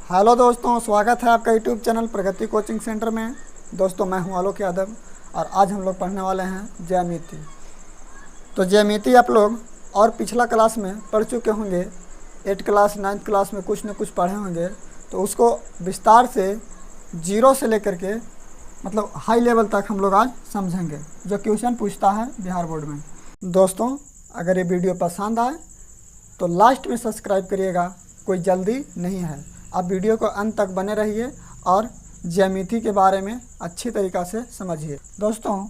Hello दोस्तों, स्वागत है आपका यूट्यूब चैनल प्रगति कोचिंग सेंटर में। दोस्तों मैं हूं आलोक यादव और आज हम लोग पढ़ने वाले हैं ज्यामिति। तो ज्यामिति आप लोग और पिछला क्लास में पढ़ चुके होंगे, 8 क्लास 9th क्लास में कुछ न कुछ पढ़े होंगे। तो उसको विस्तार से जीरो से लेकर के मतलब हाई लेवल तक हम लोग आज समझेंगे, जो क्वेश्चन पूछता है बिहार बोर्ड में। दोस्तों अगर ये वीडियो पसंद आए तो लास्ट में सब्सक्राइब करिएगा, कोई जल्दी नहीं है। आप वीडियो को अंत तक बने रहिए और ज्यामिति के बारे में अच्छी तरीक़ा से समझिए। दोस्तों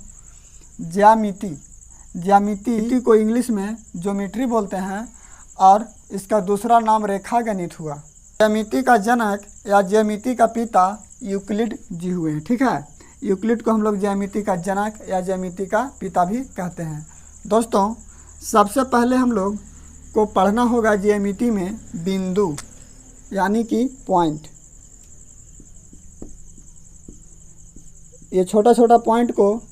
ज्यामिति को इंग्लिश में ज्योमेट्री बोलते हैं और इसका दूसरा नाम रेखा गणित हुआ। ज्यामिति का जनक या ज्यामिति का पिता यूक्लिड जी हुए हैं। ठीक है, यूक्लिड को हम लोग ज्यामिति का जनक या ज्यामिति का पिता भी कहते हैं। दोस्तों सबसे पहले हम लोग को पढ़ना होगा ज्यामिति में बिंदु यानी कि पॉइंट। ये छोटा छोटा पॉइंट को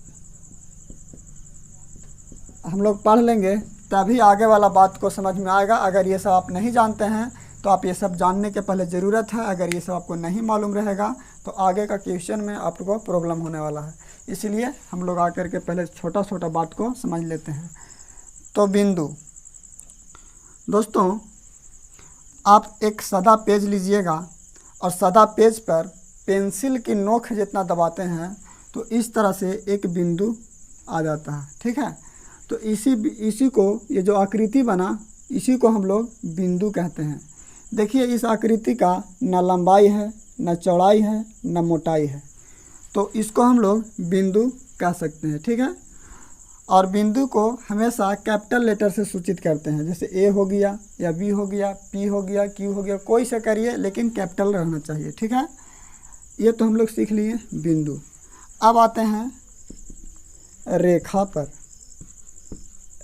हम लोग पढ़ लेंगे तभी आगे वाला बात को समझ में आएगा। अगर ये सब आप नहीं जानते हैं तो आप ये सब जानने के पहले ज़रूरत है। अगर ये सब आपको नहीं मालूम रहेगा तो आगे का क्वेश्चन में आपको प्रॉब्लम होने वाला है। इसलिए हम लोग आकर के पहले छोटा छोटा बात को समझ लेते हैं। तो बिंदु, दोस्तों आप एक सादा पेज लीजिएगा और सादा पेज पर पेंसिल की नोक जितना दबाते हैं तो इस तरह से एक बिंदु आ जाता है। ठीक है, तो इसी को ये जो आकृति बना इसी को हम लोग बिंदु कहते हैं। देखिए इस आकृति का न लंबाई है, न चौड़ाई है, न मोटाई है, तो इसको हम लोग बिंदु कह सकते हैं। ठीक है, और बिंदु को हमेशा कैपिटल लेटर से सूचित करते हैं, जैसे ए हो गया या बी हो गया, पी हो गया, क्यू हो गया, कोई से करिए लेकिन कैपिटल रहना चाहिए। ठीक है, ये तो हम लोग सीख लिए बिंदु। अब आते हैं रेखा पर।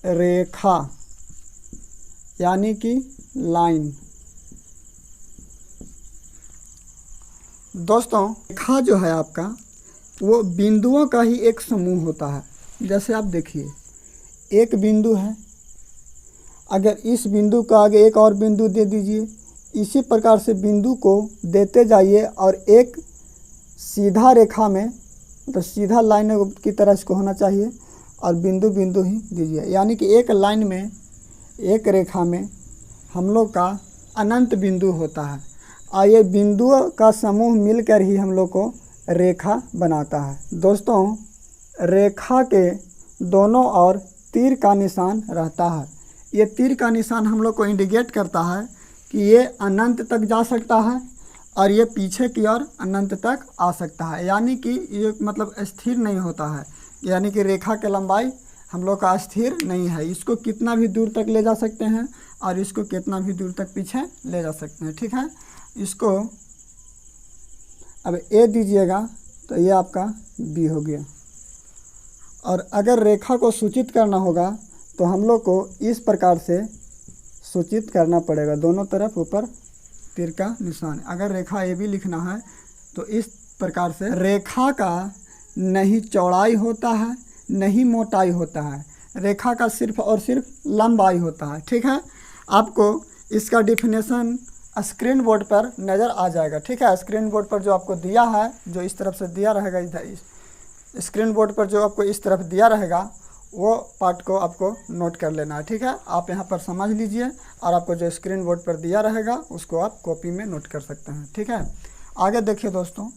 रेखा यानी कि लाइन। दोस्तों रेखा जो है आपका वो बिंदुओं का ही एक समूह होता है। जैसे आप देखिए एक बिंदु है, अगर इस बिंदु का आगे एक और बिंदु दे दीजिए, इसी प्रकार से बिंदु को देते जाइए और एक सीधा रेखा में मतलब सीधा लाइन की तरह इसको होना चाहिए और बिंदु बिंदु ही दीजिए। यानी कि एक लाइन में एक रेखा में हम लोग का अनंत बिंदु होता है और ये बिंदुओं का समूह मिलकर ही हम लोग को रेखा बनाता है। दोस्तों रेखा के दोनों ओर तीर का निशान रहता है। ये तीर का निशान हम लोग को इंडिकेट करता है कि ये अनंत तक जा सकता है और ये पीछे की ओर अनंत तक आ सकता है। यानी कि ये मतलब स्थिर नहीं होता है, यानी कि रेखा की लंबाई हम लोग का स्थिर नहीं है। इसको कितना भी दूर तक ले जा सकते हैं और इसको कितना भी दूर तक पीछे ले जा सकते हैं। ठीक है, इसको अब ए दीजिएगा तो ये आपका बी हो गया। और अगर रेखा को सूचित करना होगा तो हम लोग को इस प्रकार से सूचित करना पड़ेगा, दोनों तरफ ऊपर तीर का निशान। अगर रेखा ए भी लिखना है तो इस प्रकार से। रेखा का नहीं चौड़ाई होता है नहीं मोटाई होता है, रेखा का सिर्फ और सिर्फ लंबाई होता है। ठीक है, आपको इसका डिफिनेशन स्क्रीन बोर्ड पर नज़र आ जाएगा। ठीक है, स्क्रीन बोर्ड पर जो आपको दिया है, जो इस तरफ से दिया रहेगा, इधर स्क्रीन बोर्ड पर जो आपको इस तरफ दिया रहेगा वो पार्ट को आपको नोट कर लेना है। ठीक है, आप यहाँ पर समझ लीजिए और आपको जो स्क्रीन बोर्ड पर दिया रहेगा उसको आप कॉपी में नोट कर सकते हैं। ठीक है, आगे देखिए दोस्तों,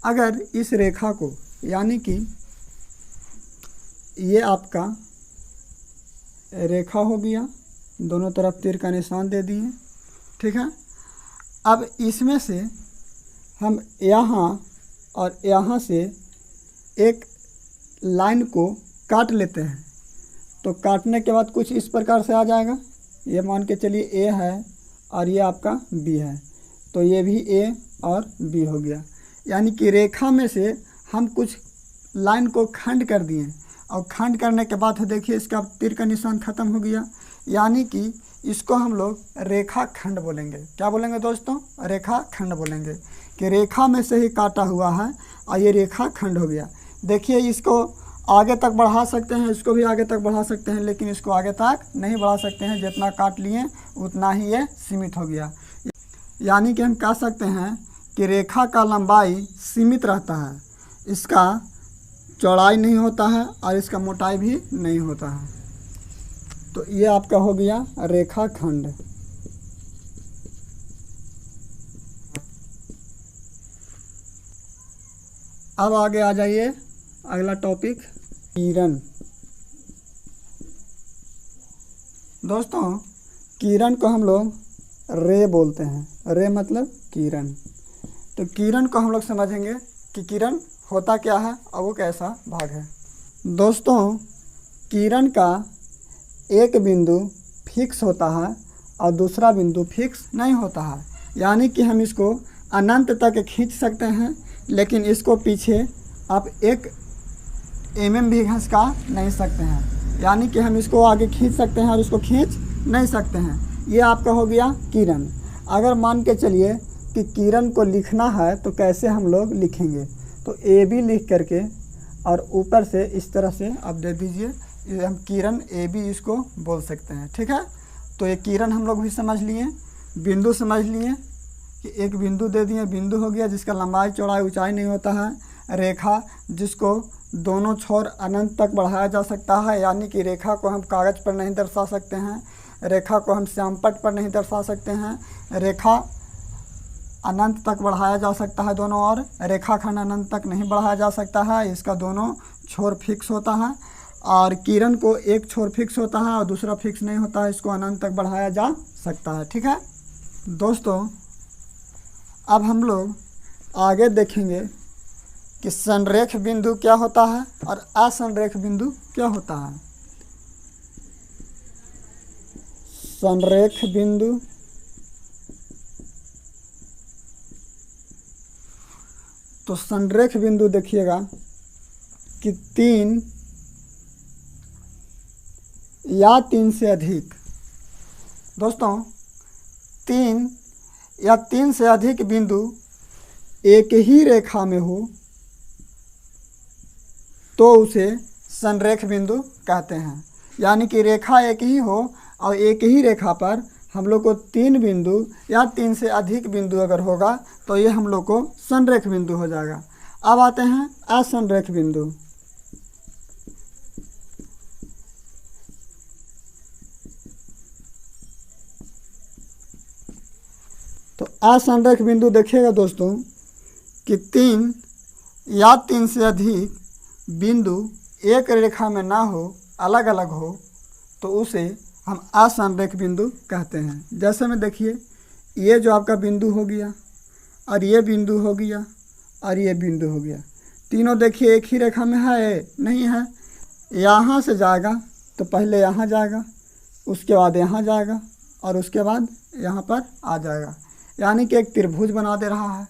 अगर इस रेखा को यानी कि ये आपका रेखा हो गया, दोनों तरफ तीर का निशान दे दिए। ठीक है, अब इसमें से हम यहाँ और यहाँ से एक लाइन को काट लेते हैं। तो काटने के बाद कुछ इस प्रकार से आ जाएगा। ये मान के चलिए ए है और ये आपका बी है, तो ये भी ए और बी हो गया। यानी कि रेखा में से हम कुछ लाइन को खंड कर दिए और खंड करने के बाद देखिए इसका तीर का निशान ख़त्म हो गया। यानी कि इसको हम लोग रेखा खंड बोलेंगे। क्या बोलेंगे दोस्तों? रेखा खंड बोलेंगे कि रेखा में से ही काटा हुआ है और ये रेखा खंड हो गया। देखिए इसको आगे तक बढ़ा सकते हैं, इसको भी आगे तक बढ़ा सकते हैं, लेकिन इसको आगे तक नहीं बढ़ा सकते हैं। जितना काट लिए उतना ही ये सीमित हो गया। यानी कि हम कह सकते हैं कि रेखा का लंबाई सीमित रहता है, इसका चौड़ाई नहीं होता है और इसका मोटाई भी नहीं होता है। तो ये आपका हो गया रेखाखंड। अब आगे आ जाइए, अगला टॉपिक किरण। दोस्तों, किरण को हम लोग रे बोलते हैं। रे मतलब किरण। तो किरण को हम लोग समझेंगे कि किरण होता क्या है और वो कैसा भाग है। दोस्तों, किरण का एक बिंदु फिक्स होता है और दूसरा बिंदु फिक्स नहीं होता है। यानी कि हम इसको अनंत तक खींच सकते हैं, लेकिन इसको पीछे आप 1 mm भी घसका नहीं सकते हैं। यानी कि हम इसको आगे खींच सकते हैं और इसको खींच नहीं सकते हैं। ये आपका हो गया किरण। अगर मान के चलिए कि किरण को लिखना है तो कैसे हम लोग लिखेंगे, तो ए बी लिख करके और ऊपर से इस तरह से आप दे दीजिए, ये हम किरण ए बी इसको बोल सकते हैं। ठीक है, तो ये किरण हम लोग भी समझ लिए, बिंदु समझ लिए कि एक बिंदु दे दिए, बिंदु हो गया जिसका लंबाई चौड़ाई ऊंचाई नहीं होता है। रेखा जिसको दोनों छोर अनंत तक बढ़ाया जा सकता है, यानी कि रेखा को हम कागज़ पर नहीं दर्शा सकते हैं, रेखा को हम श्यामपट्ट पर नहीं दर्शा सकते हैं। रेखा अनंत तक बढ़ाया जा सकता है दोनों ओर, रेखाखंड अनंत तक नहीं बढ़ाया जा सकता है, इसका दोनों छोर फिक्स होता है। और किरण को एक छोर फिक्स होता है और दूसरा फिक्स नहीं होता है, इसको अनंत तक बढ़ाया जा सकता है। ठीक है दोस्तों, अब हम लोग आगे देखेंगे कि संरेख बिंदु क्या होता है और असंरेख बिंदु क्या होता है। संरेख बिंदु तो संरेख बिंदु देखिएगा कि 3 या 3 से अधिक, दोस्तों 3 या 3 से अधिक बिंदु एक ही रेखा में हो तो उसे संरेख बिंदु कहते हैं। यानी कि रेखा एक ही हो और एक ही रेखा पर हम लोग को 3 बिंदु या 3 से अधिक बिंदु अगर होगा तो ये हम लोग को संरेख बिंदु हो जाएगा। अब आते हैं असंरेख बिंदु। तो असंरेख बिंदु देखिएगा दोस्तों कि 3 या 3 से अधिक बिंदु एक रेखा में ना हो, अलग अलग हो, तो उसे हम असंरेख बिंदु कहते हैं। जैसे में देखिए, ये जो आपका बिंदु हो गया और ये बिंदु हो गया और ये बिंदु हो गया, तीनों देखिए एक ही रेखा में है नहीं है। यहाँ से जाएगा तो पहले यहाँ जाएगा, उसके बाद यहाँ जाएगा और उसके बाद यहाँ पर आ जाएगा। यानी कि एक त्रिभुज बना दे रहा है।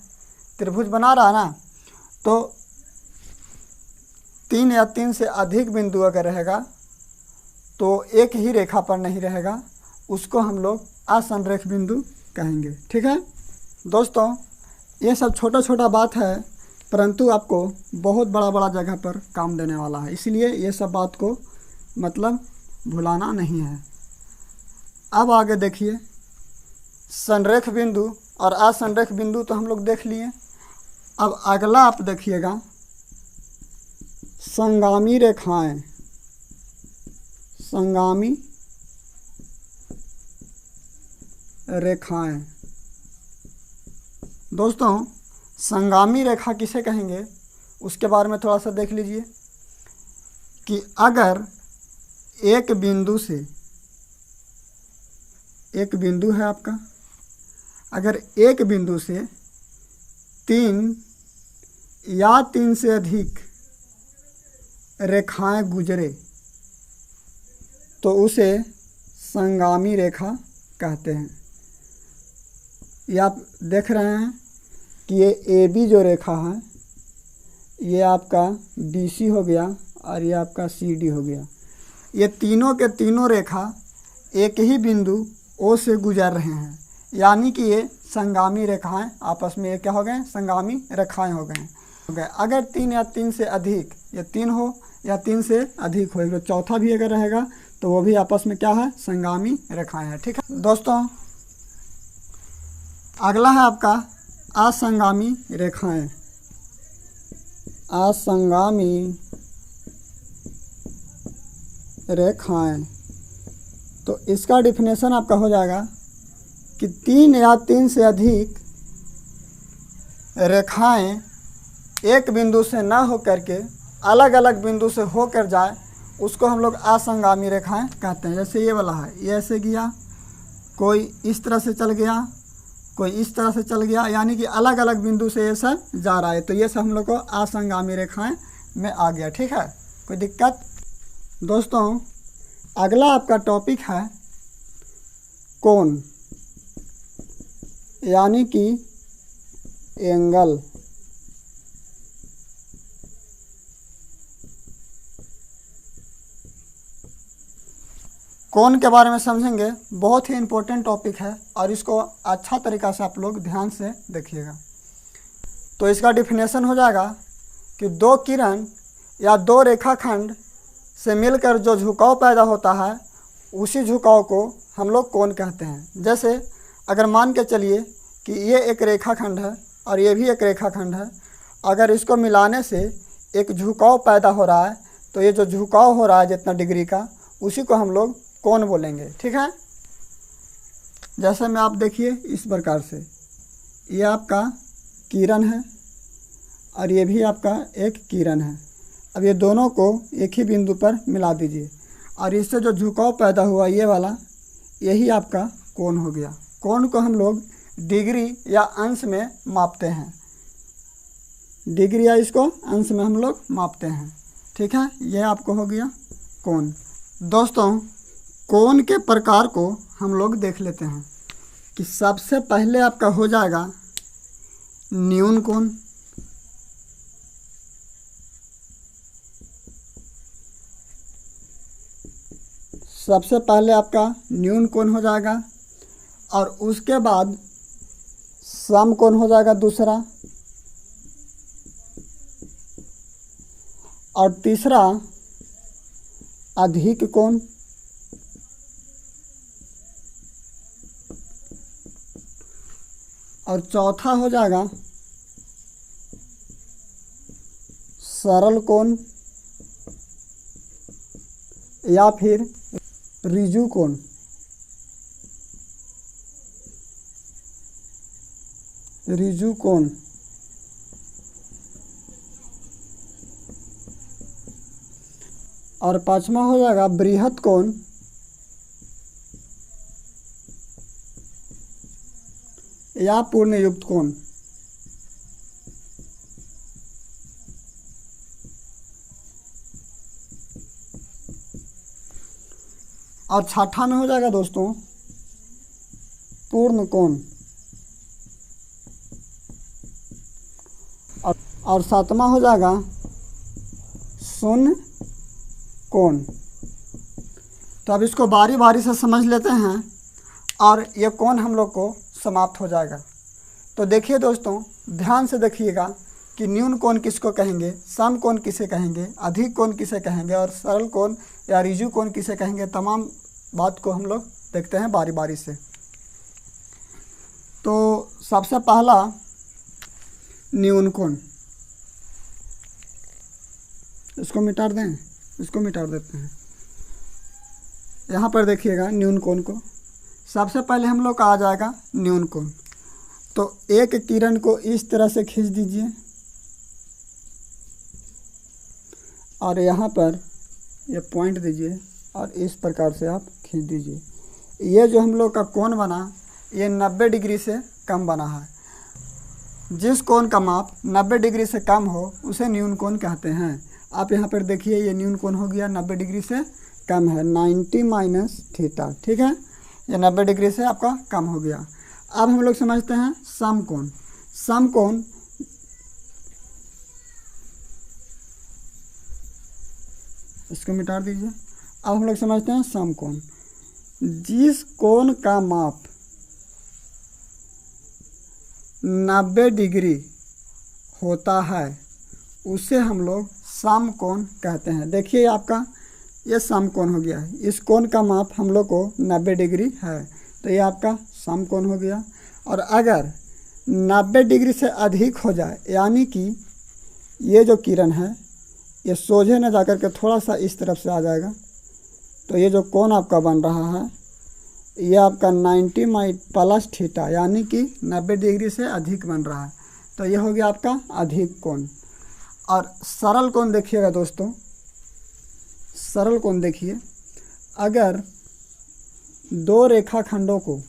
त्रिभुज बना रहा है ना, तो 3 या 3 से अधिक बिंदु अगर रहेगा तो एक ही रेखा पर नहीं रहेगा, उसको हम लोग असंरेख बिंदु कहेंगे। ठीक है दोस्तों, ये सब छोटा छोटा बात है, परंतु आपको बहुत बड़ा बड़ा जगह पर काम देने वाला है, इसलिए ये सब बात को मतलब भुलाना नहीं है। अब आगे देखिए, संरेख बिंदु और असंरेख बिंदु तो हम लोग देख लिए। अब अगला आप देखिएगा संगामी रेखाएं। संगामी रेखाएं दोस्तों, संगामी रेखा किसे कहेंगे उसके बारे में थोड़ा सा देख लीजिए कि अगर एक बिंदु से, एक बिंदु है आपका, अगर एक बिंदु से 3 या 3 से अधिक रेखाएं गुजरे तो उसे संगामी रेखा कहते हैं। ये आप देख रहे हैं कि ये ए बी जो रेखा है, ये आपका बी सी हो गया और ये आपका सी डी हो गया। ये तीनों के तीनों रेखा एक ही बिंदु ओ से गुजर रहे हैं, यानी कि ये संगामी रेखाएं आपस में ये क्या हो गए, संगामी रेखाएं हो गए। अगर 3 या 3 से अधिक, ये 3 हो या 3 से अधिक हो, तो चौथा भी अगर रहेगा तो वो भी आपस में क्या है, संगामी रेखाएं हैं। ठीक है दोस्तों, अगला है आपका असंगामी रेखाएं। असंगामी रेखाएं, तो इसका डिफिनेशन आपका हो जाएगा कि 3 या 3 से अधिक रेखाएं एक बिंदु से ना होकर के अलग अलग बिंदु से होकर जाए, उसको हम लोग असंगामी रेखाएं कहते हैं। जैसे ये वाला है, ये ऐसे गया, कोई इस तरह से चल गया, कोई इस तरह से चल गया, यानी कि अलग अलग बिंदु से ये सब जा रहा है, तो ये सब हम लोग को असंगामी रेखाएं में आ गया। ठीक है, कोई दिक्कत? दोस्तों अगला आपका टॉपिक है कोण, यानी कि एंगल। कोण के बारे में समझेंगे, बहुत ही इम्पोर्टेंट टॉपिक है और इसको अच्छा तरीक़ा से आप लोग ध्यान से देखिएगा। तो इसका डिफिनेशन हो जाएगा कि 2 किरण या 2 रेखाखंड से मिलकर जो झुकाव पैदा होता है, उसी झुकाव को हम लोग कोण कहते हैं। जैसे अगर मान के चलिए कि ये एक रेखाखंड है और ये भी एक रेखाखंड है, अगर इसको मिलाने से एक झुकाव पैदा हो रहा है, तो ये जो झुकाव हो रहा है जितना डिग्री का, उसी को हम लोग कोण बोलेंगे। ठीक है, जैसे में आप देखिए इस प्रकार से, ये आपका किरण है और ये भी आपका एक किरण है। अब ये दोनों को एक ही बिंदु पर मिला दीजिए और इससे जो झुकाव पैदा हुआ ये वाला, यही आपका कोण हो गया। कोण को हम लोग डिग्री या अंश में मापते हैं, डिग्री या इसको अंश में हम लोग मापते हैं। ठीक है, यह आपको हो गया कोण। दोस्तों कोण के प्रकार को हम लोग देख लेते हैं कि सबसे पहले आपका हो जाएगा न्यून कोण। सबसे पहले आपका न्यून कोण हो जाएगा और उसके बाद सम कोण हो जाएगा दूसरा, और तीसरा अधिक कोण, और चौथा हो जाएगा सरल कोण या फिर ऋजु कोण। ऋजु कोण। और पांचवा हो जाएगा बृहत कोण या पूर्ण युक्त कोण। और छठा में हो जाएगा दोस्तों पूर्ण कोण। और सातवां हो जाएगा शून्य कोण। तो अब इसको बारी बारी से समझ लेते हैं और ये कोण हम लोग को समाप्त हो जाएगा। तो देखिए दोस्तों, ध्यान से देखिएगा कि न्यून कोण किसको कहेंगे, सम कोण किसे कहेंगे, अधिक कोण किसे कहेंगे और सरल कोण या ऋजु कोण किसे कहेंगे। तमाम बात को हम लोग देखते हैं बारी बारी से। तो सबसे पहला न्यून कोण, इसको मिटा दें, इसको मिटा देते हैं। यहाँ पर देखिएगा न्यून कोण को सबसे पहले हम लोग का आ जाएगा न्यून कोण। तो एक किरण को इस तरह से खींच दीजिए और यहाँ पर ये पॉइंट दीजिए और इस प्रकार से आप खींच दीजिए। ये जो हम लोग का कोण बना, ये 90 डिग्री से कम बना है। जिस कोण का माप 90 डिग्री से कम हो उसे न्यून कोण कहते हैं। आप यहाँ पर देखिए ये न्यून कोण हो गया, 90 डिग्री से कम है, 90 माइनस थीटा। ठीक है, ये 90 डिग्री से आपका कम हो गया। अब हम लोग समझते हैं सम कोण। सम कोण इसको मिटा दीजिए। अब हम लोग समझते हैं सम कोण। जिस कोण का माप 90 डिग्री होता है उसे हम लोग सम कोण कहते हैं। देखिए आपका ये सम कोण हो गया। इस कोण का माप हम लोग को 90 डिग्री है, तो ये आपका सम कोण हो गया। और अगर 90 डिग्री से अधिक हो जाए, यानी कि ये जो किरण है ये सोझे न जाकर के थोड़ा सा इस तरफ से आ जाएगा, तो ये जो कोण आपका बन रहा है ये आपका 90 प्लस थीटा, यानी कि 90 डिग्री से अधिक बन रहा है। तो ये हो गया आपका अधिक कोण। और सरल कोण देखिएगा दोस्तों, सरल कोण देखिए, अगर दो रेखाखंडों को,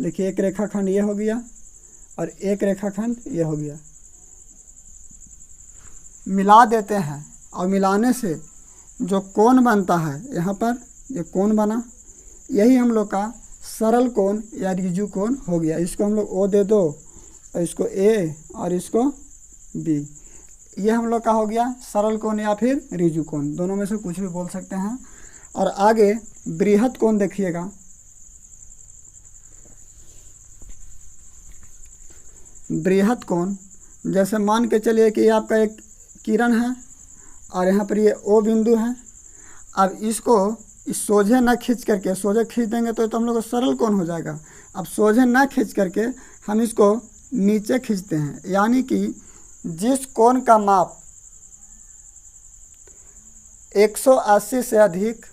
देखिए एक रेखाखंड ये हो गया और एक रेखाखंड ये हो गया, मिला देते हैं और मिलाने से जो कोण बनता है, यहाँ पर ये कोण बना, यही हम लोग का सरल कोण या रिजु कोण हो गया। इसको हम लोग ओ दे दो और इसको ए और इसको बी, ये हम लोग का हो गया सरल कोण या फिर रिजु कोण, दोनों में से कुछ भी बोल सकते हैं। और आगे बृहद कोण देखिएगा, बृहद कोण जैसे मान के चलिए कि आपका एक किरण है और यहाँ पर ये ओ बिंदु है। अब इसको इस सोझे ना खींच करके, सोझे खींच देंगे तो हम लोग को सरल कोण हो जाएगा। अब सोझे ना खींच करके हम इसको नीचे खींचते हैं, यानी कि जिस कोण का माप 180 से अधिक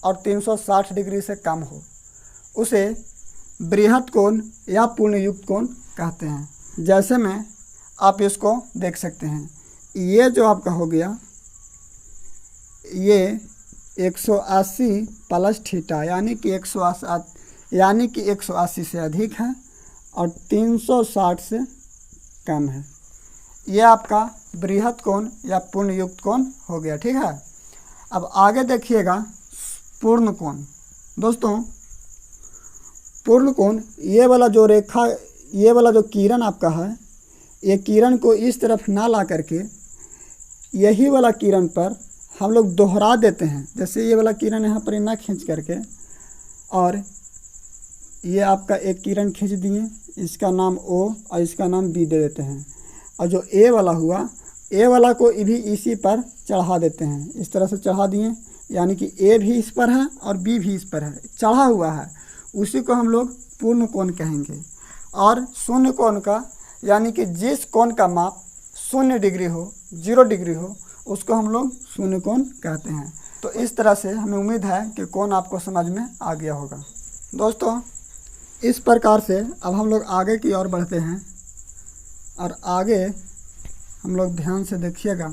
और 360 डिग्री से कम हो उसे बृहद कोण या पूर्ण युक्त कोण कहते हैं। जैसे में आप इसको देख सकते हैं, ये जो आपका हो गया ये 180 प्लस थीटा, यानी कि 180 से अधिक है और 360 से कम है। ये आपका बृहद कोण या पूर्ण युक्त कोण हो गया, ठीक है। अब आगे देखिएगा पूर्ण कोण। दोस्तों पूर्ण कोण, ये वाला जो रेखा, ये वाला जो किरण आपका है, ये किरण को इस तरफ ना ला करके यही वाला किरण पर हम लोग दोहरा देते हैं। जैसे ये वाला किरण यहाँ पर ना खींच करके और ये आपका एक किरण खींच दिए, इसका नाम ओ और इसका नाम बी दे देते हैं, और जो ए वाला हुआ, ए वाला को भी इसी पर चढ़ा देते हैं। इस तरह से चढ़ा दिए, यानी कि ए भी इस पर है और बी भी इस पर है, चढ़ा हुआ है, उसी को हम लोग पूर्ण कोण कहेंगे। और शून्य कोण का, यानी कि जिस कोण का माप 0 डिग्री हो, 0 डिग्री हो, उसको हम लोग शून्य कोण कहते हैं। तो इस तरह से हमें उम्मीद है कि कोण आपको समझ में आ गया होगा। दोस्तों इस प्रकार से अब हम लोग आगे की ओर बढ़ते हैं, और आगे हम लोग ध्यान से देखिएगा,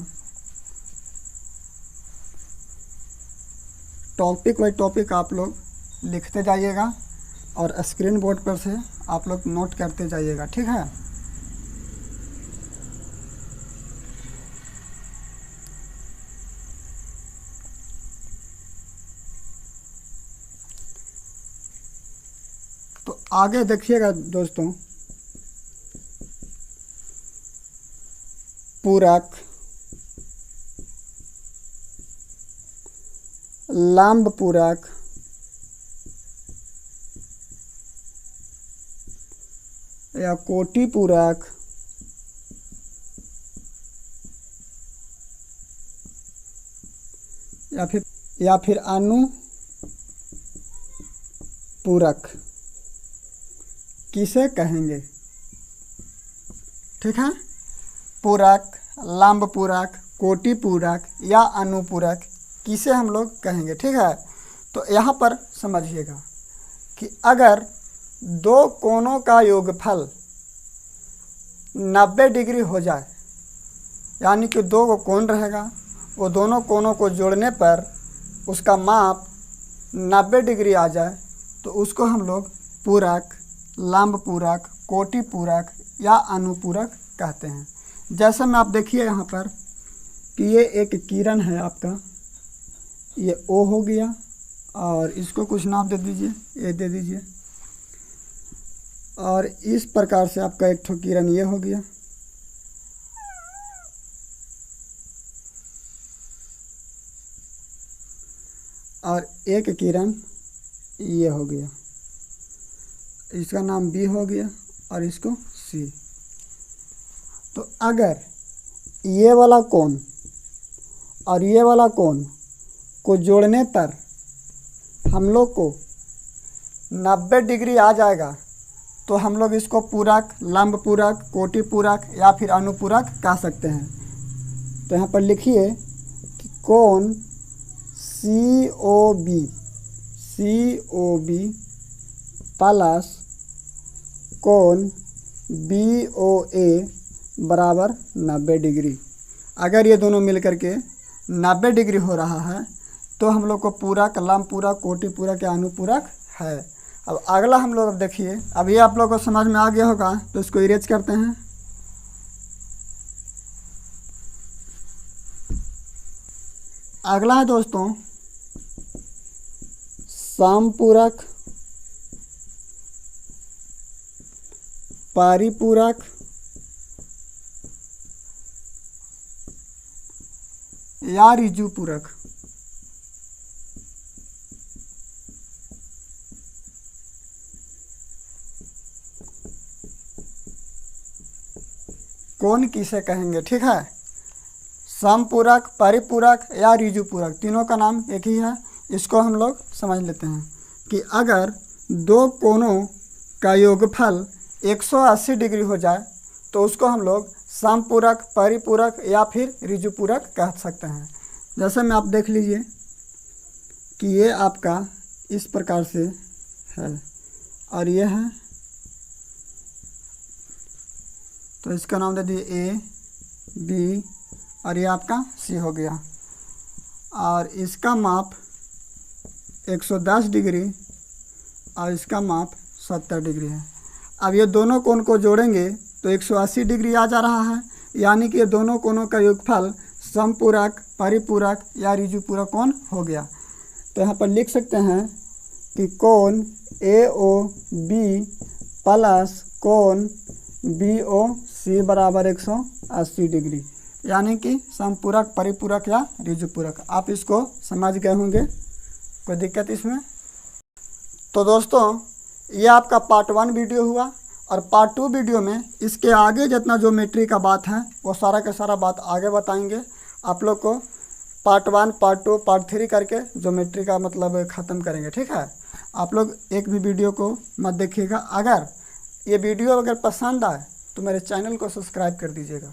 टॉपिक बाई टॉपिक आप लोग लिखते जाइएगा और स्क्रीन बोर्ड पर से आप लोग नोट करते जाइएगा, ठीक है। तो आगे देखिएगा दोस्तों, पूरक, लंब पूरक, या कोटि पूरक, या फिर अनु पूरक किसे कहेंगे, ठीक है। पूरक, लंब पूरक, कोटि पूरक या अनुपूरक किसे हम लोग कहेंगे, ठीक है। तो यहाँ पर समझिएगा कि अगर दो कोणों का योगफल 90 डिग्री हो जाए, यानी कि दो कोण रहेगा, वो दोनों कोणों को जोड़ने पर उसका माप 90 डिग्री आ जाए, तो उसको हम लोग पूरक, लंब पूरक, कोटि पूरक या अनुपूरक कहते हैं। जैसे में आप देखिए यहाँ पर कि ये एक किरण है आपका, ये ओ हो गया, और इसको कुछ नाम दे दीजिए, ए दे दीजिए, और इस प्रकार से आपका एक ठो किरण ये हो गया, और एक किरण ये हो गया, इसका नाम बी हो गया और इसको सी। तो अगर ये वाला कोण और ये वाला कोण को जोड़ने पर हम लोग को 90 डिग्री आ जाएगा तो हम लोग इसको पूरक, लंब पूरक, कोटि पूरक या फिर अनुपूरक कह सकते हैं। तो यहाँ पर लिखिए कि कोण COB प्लस कोण BOA बराबर 90 डिग्री। अगर ये दोनों मिलकर के 90 डिग्री हो रहा है तो हम लोग को पूरक, लंब पूरक, कोटि पूरक या अनुपूरक है। अब अगला हम लोग देखिए, अब ये आप लोग को समझ में आ गया होगा तो इसको इरेज करते हैं। अगला है दोस्तों समपूरक, परिपूरक या ऋजु पूरक। कौन किसे कहेंगे, ठीक है। समपूरक, परिपूरक या ऋजु पूरक, तीनों का नाम एक ही है। इसको हम लोग समझ लेते हैं कि अगर दो कोणों का योगफल 180 डिग्री हो जाए तो उसको हम लोग समपूरक, परिपूरक या फिर ऋजु पूरक कह सकते हैं। जैसे में आप देख लीजिए कि ये आपका इस प्रकार से है और ये है, तो इसका नाम दे दिए A, B और ये आपका C हो गया। और इसका माप 110 डिग्री और इसका माप 70 डिग्री है। अब ये दोनों कोण को जोड़ेंगे तो 180 डिग्री आ जा रहा है, यानी कि ये दोनों कोणों का योगफल समपूरक, परिपूरक या ऋजु पूरक कोण हो गया। तो यहाँ पर लिख सकते हैं कि कोण AOB प्लस कोण BOC बराबर 180 डिग्री, यानी कि समपूरक, परिपूरक या ऋजु पूरक। आप इसको समझ गए होंगे, कोई दिक्कत इसमें? तो दोस्तों ये आपका पार्ट 1 वीडियो हुआ और पार्ट 2 वीडियो में इसके आगे जितना ज्योमेट्री का बात है वो सारा का सारा बात आगे बताएंगे। आप लोग को पार्ट 1, पार्ट 2, पार्ट 3 करके ज्योमेट्री का मतलब ख़त्म करेंगे, ठीक है। आप लोग एक भी वीडियो को मत देखिएगा। अगर ये वीडियो अगर पसंद आए तो मेरे चैनल को सब्सक्राइब कर दीजिएगा।